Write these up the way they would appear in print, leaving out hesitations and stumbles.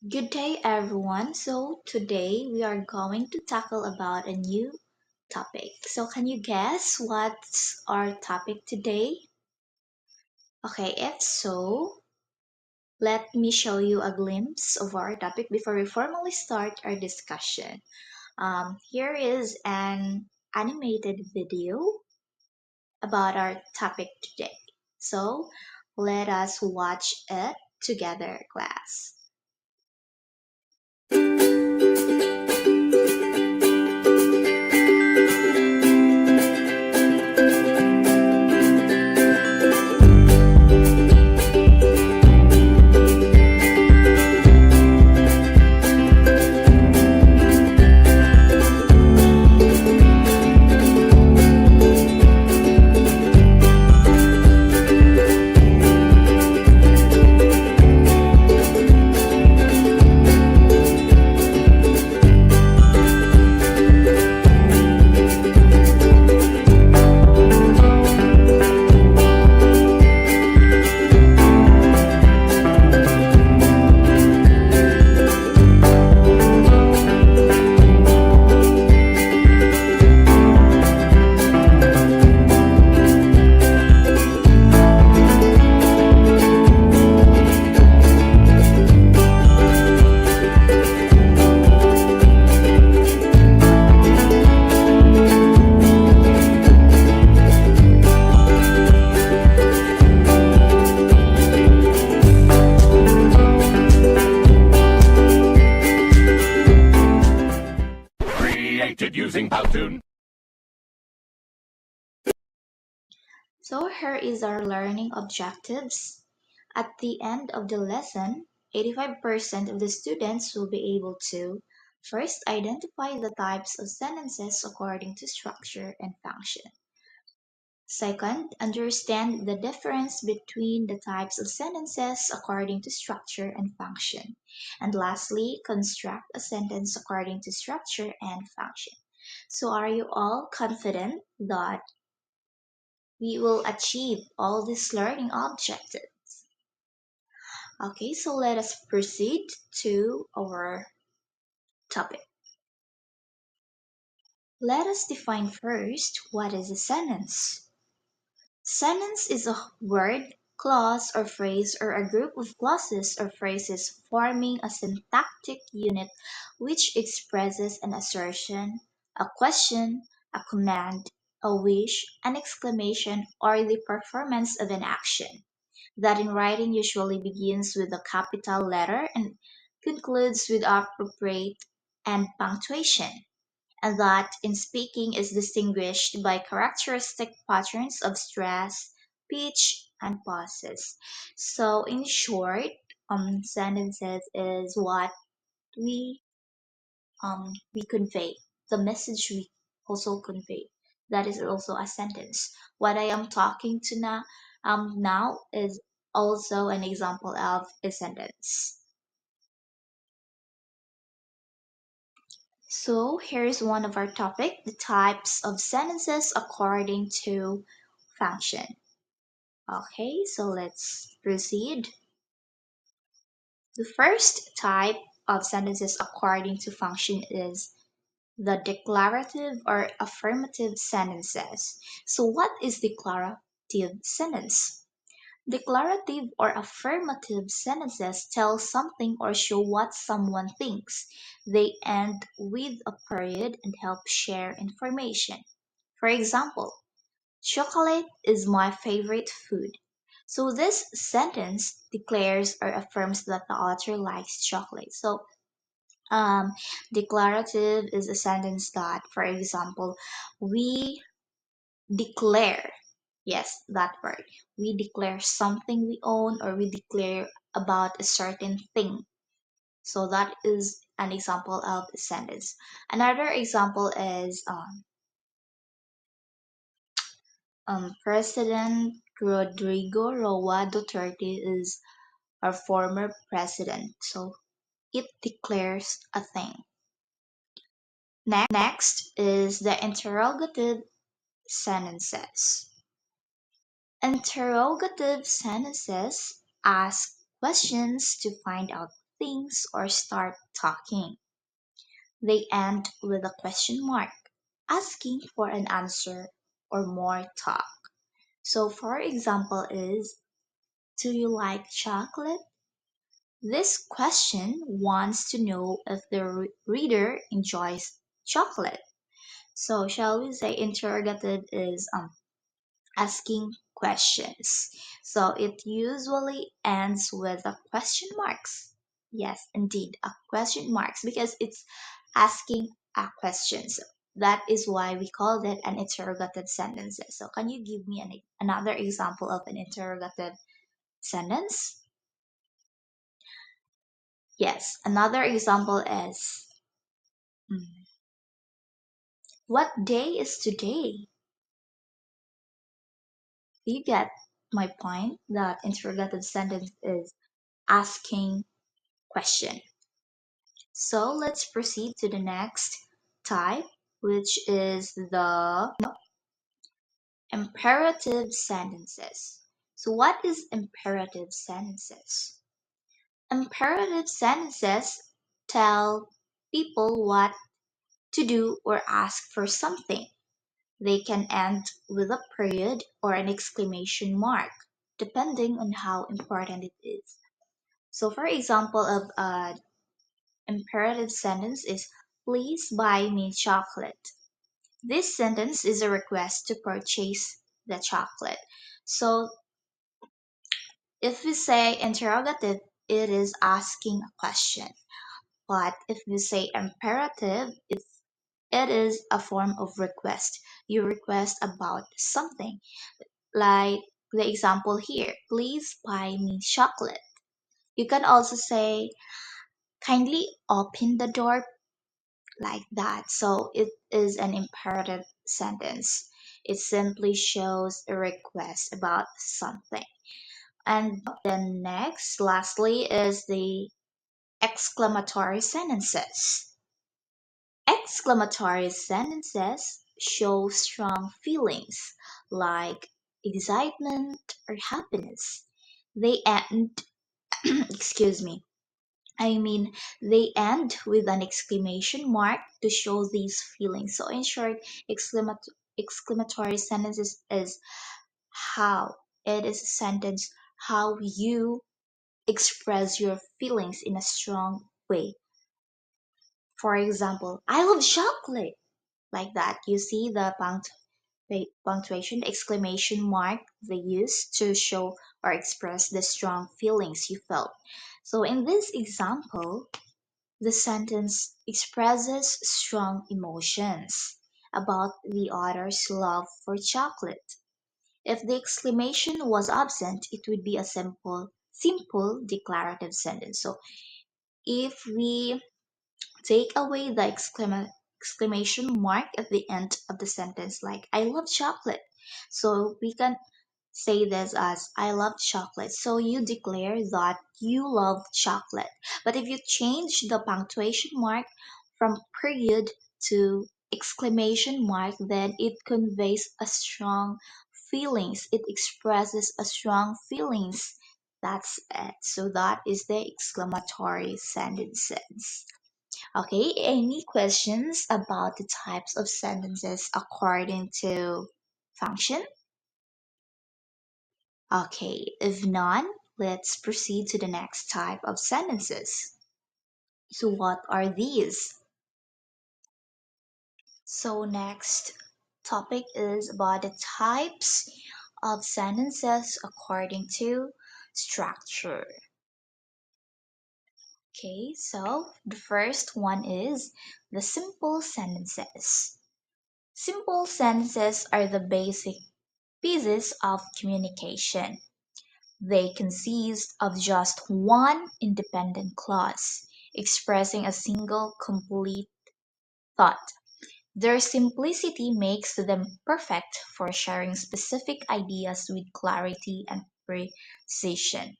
Good day everyone. So today we are going to tackle about a new topic. So can you guess what's our topic today? Okay, if so, let me show you a glimpse of our topic before we formally start our discussion. Here is an animated video about our topic today. So let us watch it together, class. Created using Powtoon. So here is our learning objectives. At the end of the lesson, 85% of the students will be able to first identify the types of sentences according to structure and function. Second, understand the difference between the types of sentences according to structure and function. And lastly, construct a sentence according to structure and function. So are you all confident that we will achieve all these learning objectives? Okay, so let us proceed to our topic. Let us define first what is a sentence. Sentence is a word, clause, or phrase or a group of clauses or phrases forming a syntactic unit which expresses an assertion, a question, a command, a wish, an exclamation, or the performance of an action. That in writing usually begins with a capital letter and concludes with appropriate and punctuation, and that in speaking is distinguished by characteristic patterns of stress, pitch, and pauses. So, in short, sentences is what we we convey, the message we also convey. That is also a sentence. What I am talking to now is also an example of a sentence. So here's one of our topic, the types of sentences according to function. Okay, so let's proceed. The first type of sentences according to function is the declarative or affirmative sentences. So what is declarative sentence? Declarative or affirmative sentences tell something or show what someone thinks. They end with a period and help share information. For example, chocolate is my favorite food. So this sentence declares or affirms that the author likes chocolate. So um, declarative is a sentence that, for example, we declare, yes, that word. We declare something we own or we declare about a certain thing. So that is an example of a sentence. Another example is President Rodrigo Roa Duterte is our former president. So it declares a thing. Next is the interrogative sentences. Interrogative sentences ask questions to find out things or start talking. They end with a question mark, asking for an answer or more talk. So, for example, is do you like chocolate? This question wants to know if the reader enjoys chocolate. So, shall we say interrogative is asking questions. So it usually ends with a question marks. Yes, indeed, a question marks because it's asking a question. So that is why we call it an interrogative sentence. So can you give me another example of an interrogative sentence? Yes, another example is mm, what day is today? You get my point that interrogative sentence is asking question. So let's proceed to the next type, which is the imperative sentences. So what is imperative sentences? Imperative sentences tell people what to do or ask for something. They can end with a period or an exclamation mark, depending on how important it is. So for example of imperative sentence is please buy me chocolate. This sentence is a request to purchase the chocolate. So if we say interrogative, it is asking a question. But if we say imperative, it is a form of request. You request about something. Like the example here, please buy me chocolate. You can also say, kindly open the door like that. So it is an imperative sentence. It simply shows a request about something. And then next, lastly, is the exclamatory sentences. Exclamatory sentences show strong feelings like excitement or happiness. They end, excuse me, I mean, they end with an exclamation mark to show these feelings. So, in short, exclamatory sentences is how it is a sentence, how you express your feelings in a strong way. For example, I love chocolate, like that. You see the punctuation, the exclamation mark they use to show or express the strong feelings you felt. So, in this example, the sentence expresses strong emotions about the author's love for chocolate. If the exclamation was absent, it would be a simple declarative sentence. So if we take away the exclamation mark at the end of the sentence, like I love chocolate, so we can say this as I love chocolate. So you declare that you love chocolate. But if you change the punctuation mark from period to exclamation mark, then it conveys a strong feelings. It expresses a strong feelings. That's it. So that is the exclamatory sentences. Okay, any questions about the types of sentences according to function? Okay, if none, let's proceed to the next type of sentences. So, what are these? So, next topic is about the types of sentences according to structure. Okay, so the first one is the simple sentences. Simple sentences are the basic pieces of communication. They consist of just one independent clause, expressing a single complete thought. Their simplicity makes them perfect for sharing specific ideas with clarity and precision.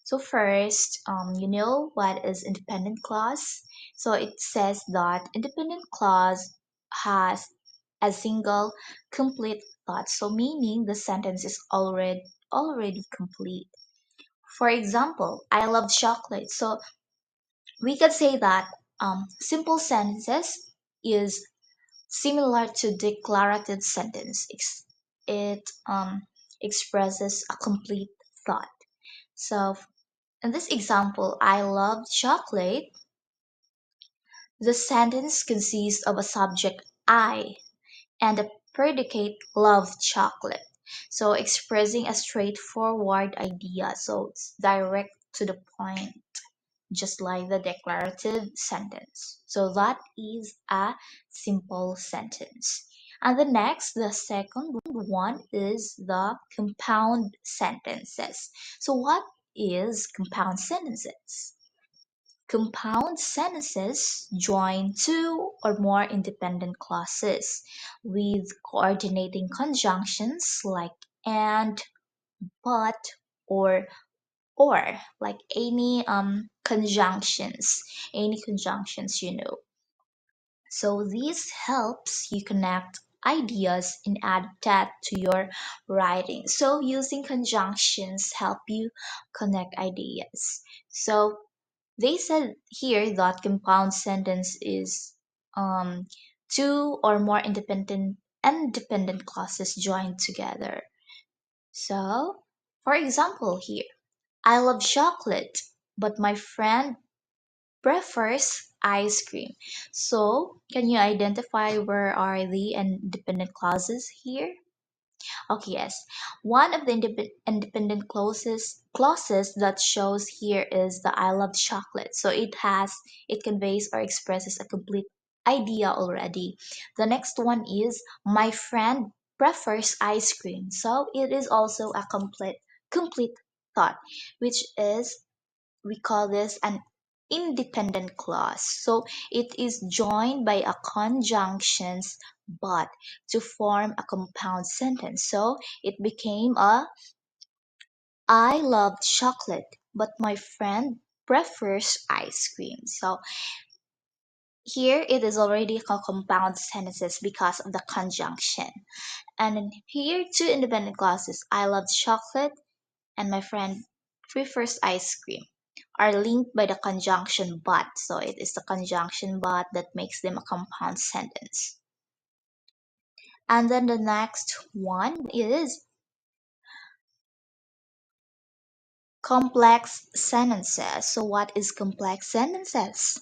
So first, you know what is independent clause? So it says that independent clause has a single complete thought. So meaning the sentence is already complete. For example, I love chocolate. So We could say that simple sentences is similar to declarative sentence. It expresses a complete thought. So in this example, I love chocolate. The sentence consists of a subject I and a predicate love chocolate. So expressing a straightforward idea. So it's direct to the point, just like the declarative sentence. So that is a simple sentence. And the second one is the compound sentences. So what is compound sentences? Compound sentences join two or more independent clauses with coordinating conjunctions like and, but, or like any conjunctions so this helps you connect ideas and add that to your writing. So using conjunctions help you connect ideas. So they said here that compound sentence is um, two or more independent clauses joined together. So for example here, I love chocolate, but my friend prefers ice cream. So, can you identify where are the independent clauses here? Okay, yes. One of the independent clauses that shows here is the I love chocolate. So it conveys or expresses a complete idea already. The next one is my friend prefers ice cream. So it is also a complete thought, which is we call this an independent clause. So it is joined by a conjunctions but to form a compound sentence. So it became a I love chocolate, but my friend prefers ice cream. So here it is already a compound sentences because of the conjunction. And then here two independent clauses. I love chocolate and my friend prefers ice cream are linked by the conjunction but. So it is the conjunction but that makes them a compound sentence. And then the next one is complex sentences. So what is complex sentences?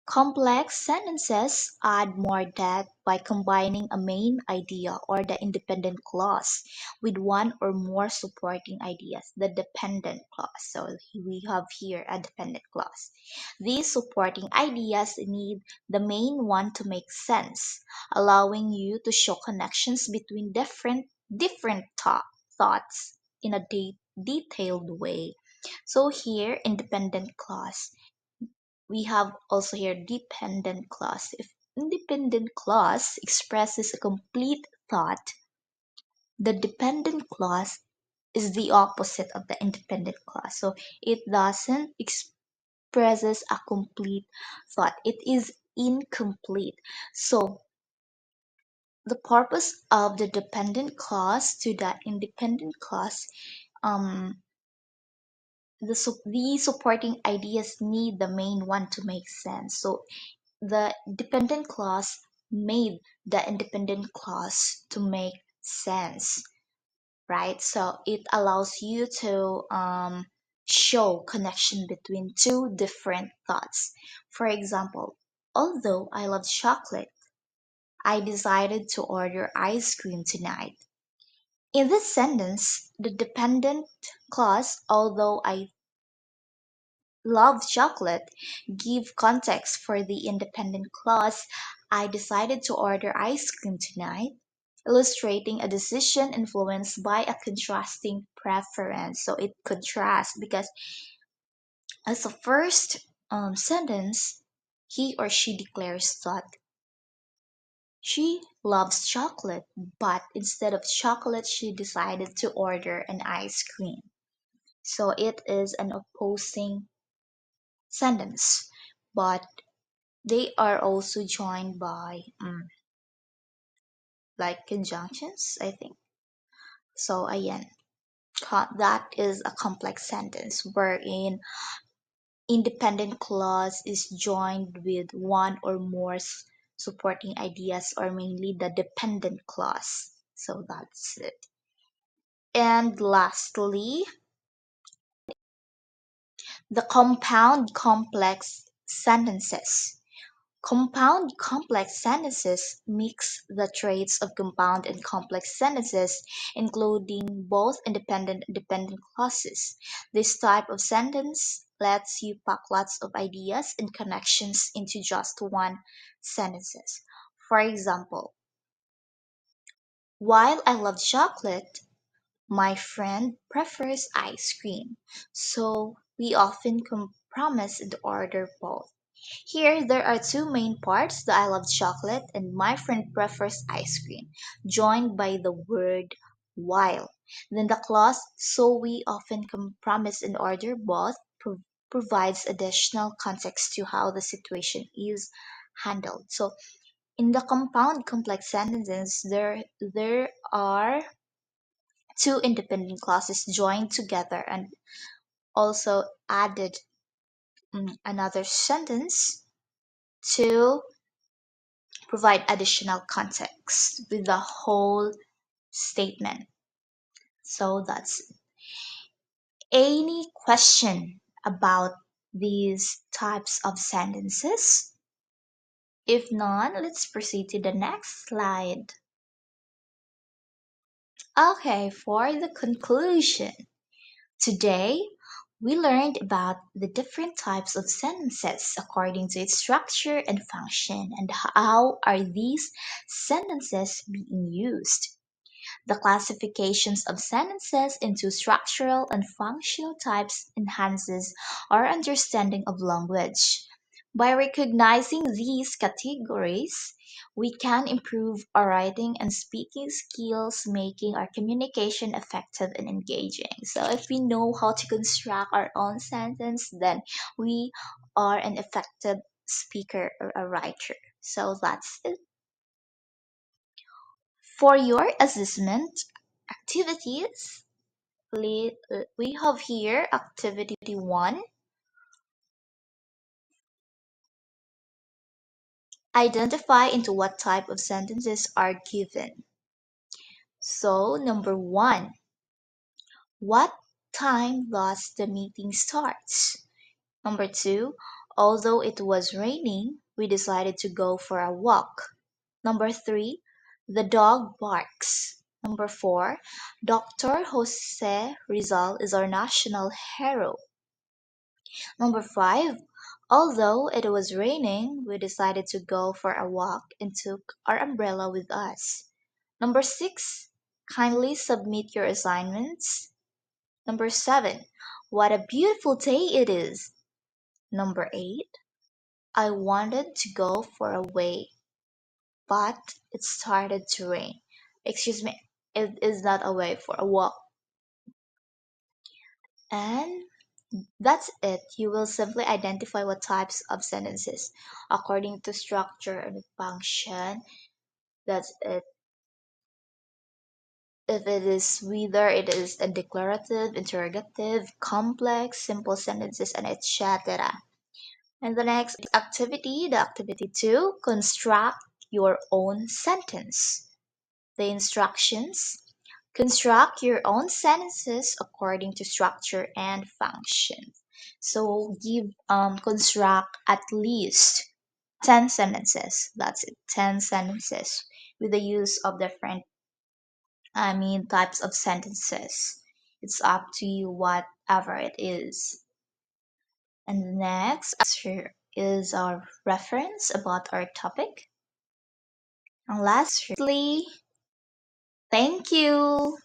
Complex sentences add more depth by combining a main idea or the independent clause with one or more supporting ideas, the dependent clause. So we have here a dependent clause. These supporting ideas need the main one to make sense, allowing you to show connections between different thoughts in a detailed way. So here, independent clause we have also here dependent clause. If independent clause expresses a complete thought, the dependent clause is the opposite of the independent clause. So it doesn't expresses a complete thought. It is incomplete. So the purpose of the dependent clause to the independent clause, um, the supporting ideas need the main one to make sense. So the dependent clause made the independent clause to make sense, right? So it allows you to show connection between two different thoughts. For example, although I love chocolate, I decided to order ice cream tonight. In this sentence, the dependent clause, although I love chocolate, give context for the independent clause. I decided to order ice cream tonight, illustrating a decision influenced by a contrasting preference. So it contrasts because as the first sentence, he or she declares that she loves chocolate, but instead of chocolate, she decided to order an ice cream. So it is an opposing sentence, but they are also joined by like conjunctions, I think. So again, that is a complex sentence wherein independent clause is joined with one or more supporting ideas, or mainly the dependent clause. So that's it. And lastly, the compound complex sentences. Compound complex sentences mix the traits of compound and complex sentences, including both independent and dependent clauses. This type of sentence lets you pack lots of ideas and connections into just one sentences. For example, while I love chocolate, my friend prefers ice cream, so we often compromise and order both. Here, there are two main parts: the I love chocolate and my friend prefers ice cream, joined by the word while. Then the clause so we often compromise and order both provides additional context to how the situation is handled. So, in the compound complex sentences, there are two independent clauses joined together and also added another sentence to provide additional context with the whole statement. So that's any question about these types of sentences. If none, let's proceed to the next slide. Okay, for the conclusion, today we learned about the different types of sentences according to its structure and function, and how are these sentences being used. The classifications of sentences into structural and functional types enhances our understanding of language. By recognizing these categories, we can improve our writing and speaking skills, making our communication effective and engaging. So, if we know how to construct our own sentence, then we are an effective speaker or a writer. So, that's it. For your assessment activities, we have here activity 1. Identify into what type of sentences are given. So, number 1, what time does the meeting starts? Number 2, although it was raining, we decided to go for a walk. Number 3, the dog barks. Number 4, Dr. Jose Rizal is our national hero. Number 5, although it was raining, we decided to go for a walk and took our umbrella with us. Number 6, kindly submit your assignments. Number 7, what a beautiful day it is. Number 8, I wanted to go for a way, but it started to rain. Excuse me, it is not a way for a walk. And that's it. You will simply identify what types of sentences according to structure and function. That's it. If it is whether it is a declarative, interrogative, complex, simple sentences, and etc. And the next activity, the activity 2, construct your own sentence. The instructions: construct your own sentences according to structure and function. So construct at least 10 sentences. That's it, 10 sentences with the use of different types of sentences. It's up to you whatever it is. And next here is our reference about our topic. And lastly, thank you.